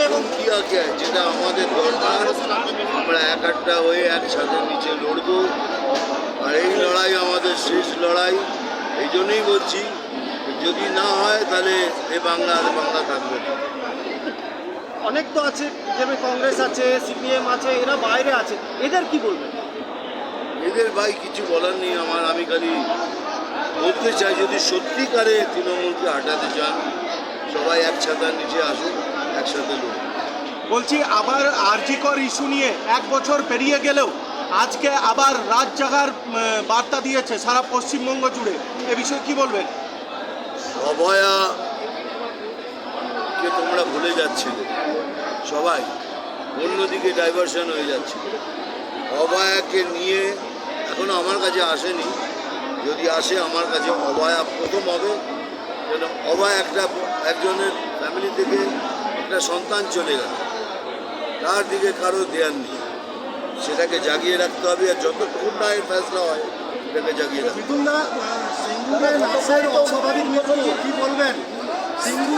এবং কি আছে যেটা আমাদের দরকার, আমরা এক একটা হয়ে এক ছাদের নিচে লড়বো। আর এই লড়াই আমাদের শেষ লড়াই। এই জন্যই বলছি, যদি না হয় তাহলে এ বাংলা আর বাংলা থাকবে না। অনেক তো আছে, যেমন কংগ্রেস আছে, সিপিএম আছে, এরা বাইরে আছে, এদের কি বলবেন? এদের ভাই কিছু বলার নেই আমার। আমি খালি বলতে চাই, যদি সত্যিকারে তৃণমূলকে হাঁটাতে চান, সবাই এক ছাতার নিচে আসুন, একসাথে লড়ুন। বলছি, আবার আরজিকর ইস্যু নিয়ে 1 বছর পেরিয়ে গেলেও আজকে আবার রাত জাগার বার্তা দিয়েছে সারা পশ্চিমবঙ্গ জুড়ে, এ বিষয়ে কি বলবেন? অভয়াকে তোমরা ভুলে যাচ্ছিলে, সবাই অন্যদিকে ডাইভার্সন হয়ে যাচ্ছিল। অভয়াকে নিয়ে এখনো আমার কাছে আসেনি, যদি আসে আমার কাছে অভয়া প্রথম হবে। কেন অভয়া একজনের ফ্যামিলি থেকে একটা সন্তান চলে গেল, তার দিকে কারো ধ্যান নেই। সেটাকে জাগিয়ে রাখতে হবে, আর যতক্ষণ না এর ফেসলা হয় সেটাকে জাগিয়ে রাখতে হবে। সিঙ্গুরে নার্সের অস্বাভাবিক মৃত্যু, কি বলবেন? সিঙ্গুরে